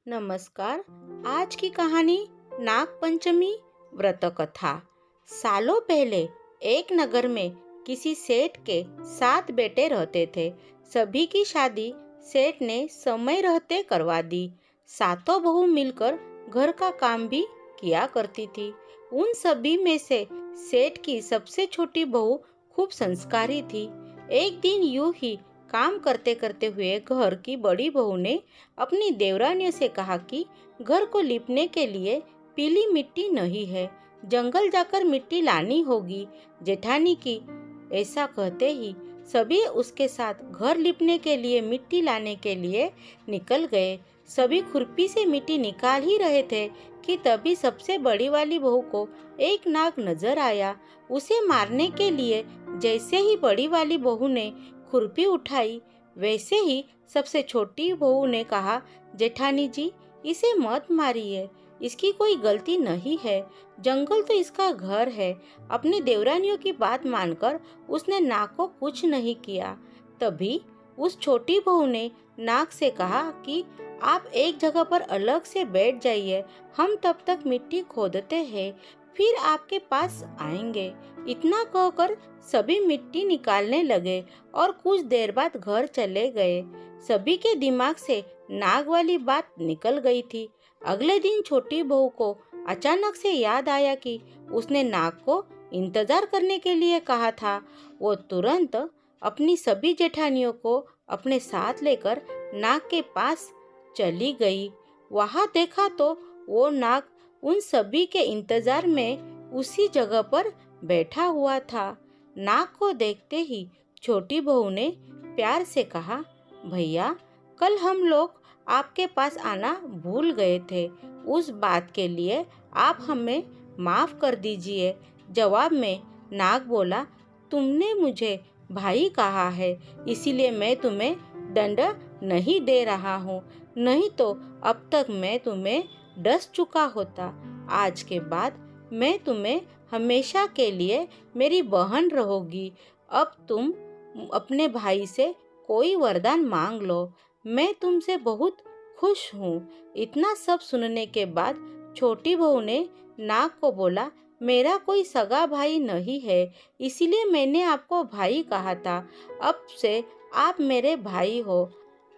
नमस्कार। आज की कहानी नाग पंचमी व्रत कथा। सालों पहले एक नगर में किसी सेठ के 7 बेटे रहते थे। सभी की शादी सेठ ने समय रहते करवा दी। सातों बहू मिलकर घर का काम भी किया करती थी। उन सभी में से सेठ की सबसे छोटी बहू खूब संस्कारी थी। एक दिन यूं ही काम करते करते हुए घर की बड़ी बहू ने अपनी देवरानियों से कहा कि घर को लीपने के लिए पीली मिट्टी नहीं है, जंगल जाकर मिट्टी लानी होगी। जेठानी की ऐसा कहते ही सभी उसके साथ घर लीपने के लिए मिट्टी लाने के लिए निकल गए। सभी खुरपी से मिट्टी निकाल ही रहे थे कि तभी सबसे बड़ी वाली बहू को एक नाग नजर आया। उसे मारने के लिए जैसे ही बड़ी वाली बहू ने खुरपी उठाई, वैसे ही सबसे छोटी बहू ने कहा, जेठानी जी, इसे मत मारिए, इसकी कोई गलती नहीं है, जंगल तो इसका घर है। अपनी देवरानियों की बात मानकर उसने नाग को कुछ नहीं किया। तभी उस छोटी बहू ने नाग से कहा कि आप एक जगह पर अलग से बैठ जाइए, हम तब तक मिट्टी खोदते हैं, फिर आपके पास आएंगे। इतना कहकर सभी मिट्टी निकालने लगे और कुछ देर बाद घर चले गए। सभी के दिमाग से नाग वाली बात निकल गई थी। अगले दिन छोटी बहू को अचानक से याद आया कि उसने नाग को इंतजार करने के लिए कहा था। वो तुरंत अपनी सभी जेठानियों को अपने साथ लेकर नाग के पास चली गई। वहां देखा तो वो नाग उन सभी के इंतजार में उसी जगह पर बैठा हुआ था। नाग को देखते ही छोटी बहू ने प्यार से कहा, भैया, कल हम लोग आपके पास आना भूल गए थे, उस बात के लिए आप हमें माफ कर दीजिए। जवाब में नाग बोला, तुमने मुझे भाई कहा है, इसीलिए मैं तुम्हें दंड नहीं दे रहा हूँ, नहीं तो अब तक मैं तुम्हें डस चुका होता। आज के बाद मैं तुम्हें हमेशा के लिए मेरी बहन रहोगी। अब तुम अपने भाई से कोई वरदान मांग लो, मैं तुमसे बहुत खुश हूँ। इतना सब सुनने के बाद छोटी बहू ने नाग को बोला, मेरा कोई सगा भाई नहीं है, इसीलिए मैंने आपको भाई कहा था। अब से आप मेरे भाई हो।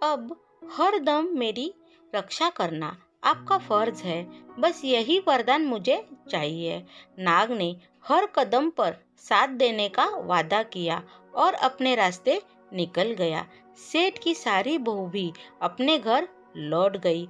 अब हर दम मेरी रक्षा करना आपका फर्ज है, बस यही वरदान मुझे चाहिए। नाग ने हर कदम पर साथ देने का वादा किया और अपने रास्ते निकल गया। सेठ की सारी बहू भी अपने घर लौट गई।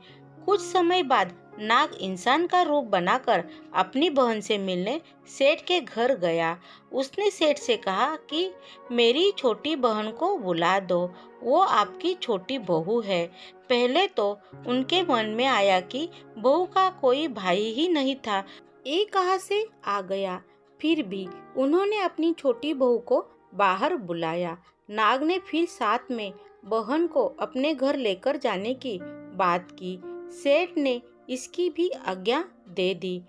कुछ समय बाद नाग इंसान का रूप बनाकर अपनी बहन से मिलने सेठ के घर गया। उसने सेठ से कहा कि मेरी छोटी बहन को बुला दो, वो आपकी छोटी बहू है। पहले तो उनके मन में आया कि बहू का कोई भाई ही नहीं था, ये कहाँ से आ गया। फिर भी उन्होंने अपनी छोटी बहू को बाहर बुलाया। नाग ने फिर साथ में बहन को अपने घर लेकर जाने की बात की। सेठ ने इसकी भी आज्ञा दे दी।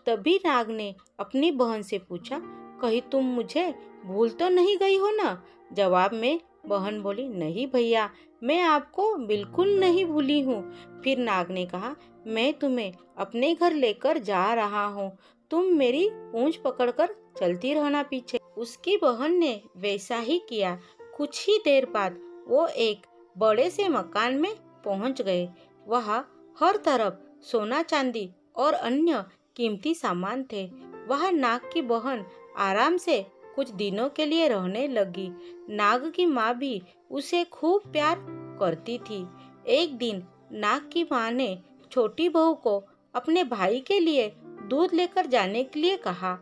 तभी नाग ने अपनी बहन से पूछा, कहीं तुम मुझे भूल तो नहीं गई हो ना? जवाब में बहन बोली, नहीं भैया, मैं आपको बिल्कुल नहीं भूली हूँ। फिर नाग ने कहा, मैं तुम्हें अपने घर लेकर जा रहा हूँ, तुम मेरी पूंछ पकड़कर चलती रहना पीछे। उसकी बहन ने वैसा ही किया। कुछ ही देर बाद वो एक बड़े से मकान में पहुंच गए। वहाँ हर तरफ सोना चांदी और अन्य कीमती सामान थे। वहाँ नाग की बहन आराम से कुछ दिनों के लिए रहने लगी। नाग की माँ भी उसे खूब प्यार करती थी। एक दिन नाग की माँ ने छोटी बहू को अपने भाई के लिए दूध लेकर जाने के लिए कहा।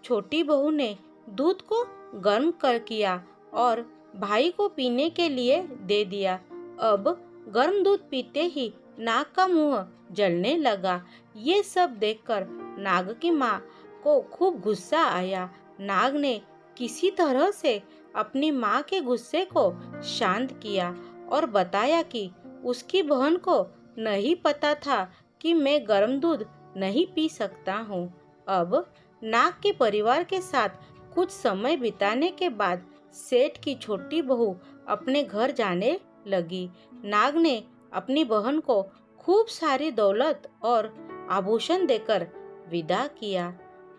छोटी बहू ने दूध को गर्म कर किया और भाई को पीने के लिए दे दिया। अब गर्म दूध पीते ही नाग का मुंह जलने लगा। ये सब देखकर नाग की माँ को खूब गुस्सा आया। नाग ने किसी तरह से अपनी माँ के गुस्से को शांत किया और बताया कि उसकी बहन को नहीं पता था कि मैं गर्म दूध नहीं पी सकता हूँ। अब नाग के परिवार के साथ कुछ समय बिताने के बाद सेठ की छोटी बहू अपने घर जाने लगी। नाग ने अपनी बहन को खूब सारी दौलत और आभूषण देकर विदा किया।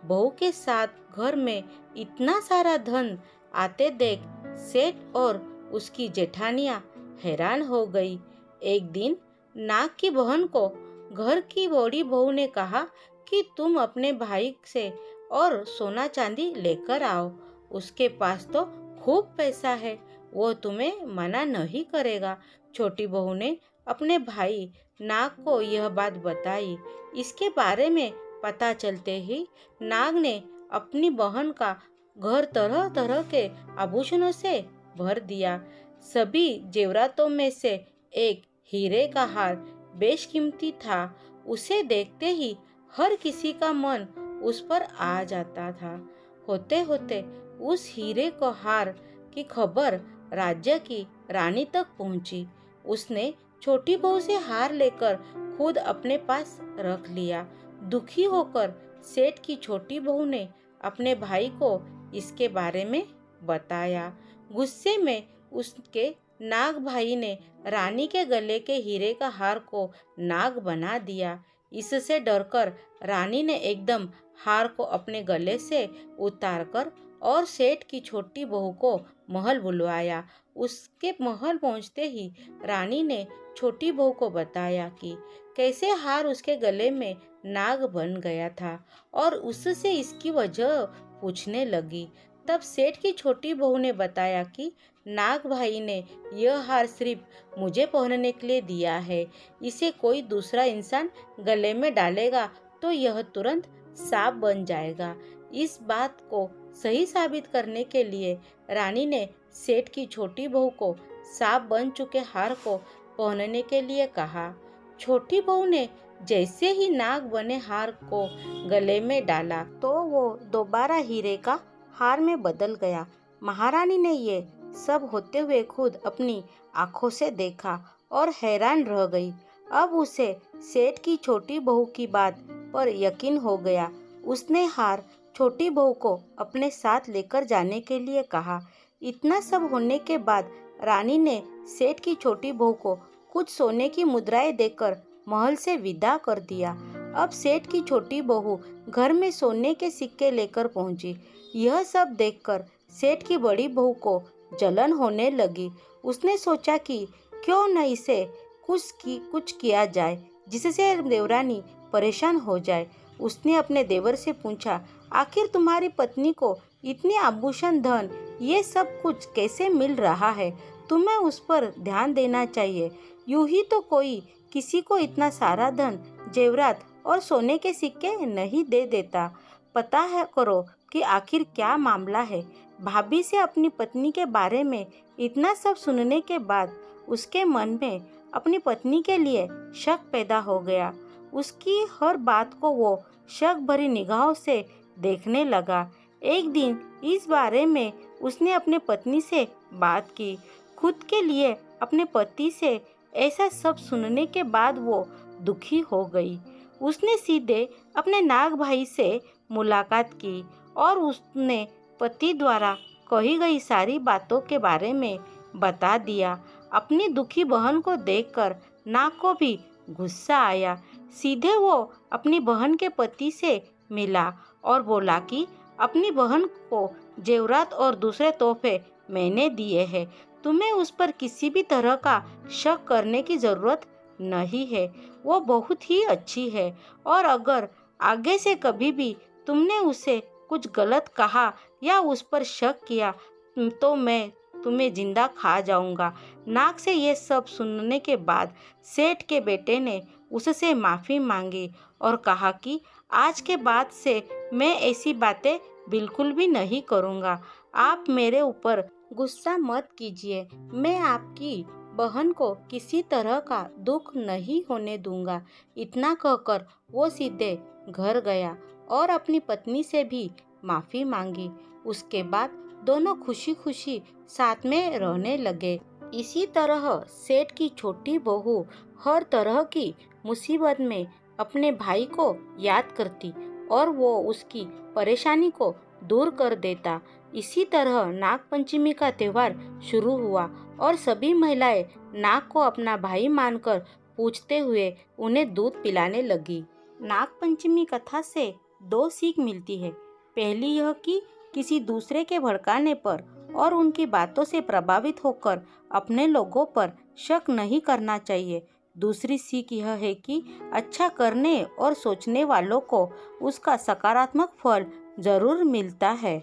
बहू के साथ घर में इतना सारा धन आते देख सेठ और उसकी जेठानियां हैरान हो गई। एक दिन नाग की बहन को घर की बड़ी बहू ने कहा कि तुम अपने भाई से और सोना चांदी लेकर आओ, उसके पास तो खूब पैसा है, वो तुम्हें मना नहीं करेगा। छोटी बहू ने अपने भाई नाग को यह बात बताई। इसके बारे में पता चलते ही नाग ने अपनी बहन का घर तरह तरह के आभूषणों से भर दिया। सभी जेवरातों में से एक हीरे का हार बेशकीमती था। उसे देखते ही हर किसी का मन उस पर आ जाता था। होते होते उस हीरे को हार की खबर राज्य की रानी तक पहुंची। उसने छोटी बहू से हार लेकर खुद अपने पास रख लिया। दुखी होकर सेठ की छोटी बहू ने अपने भाई को इसके बारे में बताया। गुस्से में उसके नाग भाई ने रानी के गले के हीरे का हार को नाग बना दिया। इससे डरकर रानी ने एकदम हार को अपने गले से उतारकर और सेठ की छोटी बहू को महल बुलवाया। उसके महल पहुंचते ही रानी ने छोटी बहू को बताया कि कैसे हार उसके गले में नाग बन गया था और उससे इसकी वजह पूछने लगी। तब सेठ की छोटी बहू ने बताया कि नाग भाई ने यह हार सिर्फ मुझे पहनने के लिए दिया है। इसे कोई दूसरा इंसान गले में डालेगा तो यह तुरंत सांप बन जाएगा। इस बात को सही साबित करने के लिए रानी ने सेठ की छोटी बहू को सांप बन चुके हार को पहनने के लिए कहा। छोटी बहू ने जैसे ही नाग बने हार को गले में डाला तो वो दोबारा हीरे का हार में बदल गया। महारानी ने ये सब होते हुए खुद अपनी आंखों से देखा और हैरान रह गई। अब उसे सेठ की छोटी बहू की बात पर यकीन हो गया। उसने हार छोटी बहू को अपने साथ लेकर जाने के लिए कहा। इतना सब होने के बाद रानी ने सेठ की छोटी बहू को कुछ सोने की मुद्राएं देकर महल से विदा कर दिया। अब सेठ की छोटी बहू घर में सोने के सिक्के लेकर पहुंची। यह सब देखकर सेठ की बड़ी बहू को जलन होने लगी। उसने सोचा कि क्यों न इसे कुछ किया जाए जिससे देवरानी परेशान हो जाए। उसने अपने देवर से पूछा, आखिर तुम्हारी पत्नी को इतने आभूषण धन ये सब कुछ कैसे मिल रहा है? तुम्हें उस पर ध्यान देना चाहिए। यूं ही तो कोई किसी को इतना सारा धन जेवरात और सोने के सिक्के नहीं दे देता। पता है करो कि आखिर क्या मामला है। भाभी से अपनी पत्नी के बारे में इतना सब सुनने के बाद उसके मन में अपनी पत्नी के लिए शक पैदा हो गया। उसकी हर बात को वो शक भरी निगाहों से देखने लगा। एक दिन इस बारे में उसने अपने पत्नी से बात की। खुद के लिए अपने पति से ऐसा सब सुनने के बाद वो दुखी हो गई। उसने सीधे अपने नाग भाई से मुलाकात की और उसने पति द्वारा कही गई सारी बातों के बारे में बता दिया। अपनी दुखी बहन को देखकर नाग को भी गुस्सा आया। सीधे वो अपनी बहन के पति से मिला और बोला कि अपनी बहन को जेवरात और दूसरे तोहफे मैंने दिए हैं। तुम्हें उस पर किसी भी तरह का शक करने की ज़रूरत नहीं है। वो बहुत ही अच्छी है और अगर आगे से कभी भी तुमने उसे कुछ गलत कहा या उस पर शक किया तो मैं तुम्हें जिंदा खा जाऊंगा। नाग से ये सब सुनने के बाद सेठ के बेटे ने उससे माफ़ी मांगी और कहा कि आज के बाद से मैं ऐसी बातें बिल्कुल भी नहीं करूँगा। आप मेरे ऊपर गुस्सा मत कीजिए। मैं आपकी बहन को किसी तरह का दुख नहीं होने दूंगा। इतना कहकर वो सीधे घर गया और अपनी पत्नी से भी माफ़ी मांगी। उसके बाद दोनों खुशी खुशी साथ में रहने लगे। इसी तरह सेठ की छोटी बहू हर तरह की मुसीबत में अपने भाई को याद करती और वो उसकी परेशानी को दूर कर देता। इसी तरह नागपंचमी का त्यौहार शुरू हुआ और सभी महिलाएं नाग को अपना भाई मानकर पूछते हुए उन्हें दूध पिलाने लगी। नागपंचमी कथा से दो सीख मिलती है। पहली यह कि किसी दूसरे के भड़काने पर और उनकी बातों से प्रभावित होकर अपने लोगों पर शक नहीं करना चाहिए। दूसरी सीख यह है कि अच्छा करने और सोचने वालों को उसका सकारात्मक फल ज़रूर मिलता है।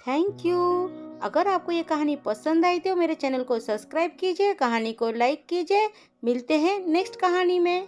Thank you. अगर आपको ये कहानी पसंद आई तो मेरे चैनल को सब्सक्राइब कीजिए, कहानी को लाइक कीजिए। मिलते हैं नेक्स्ट कहानी में।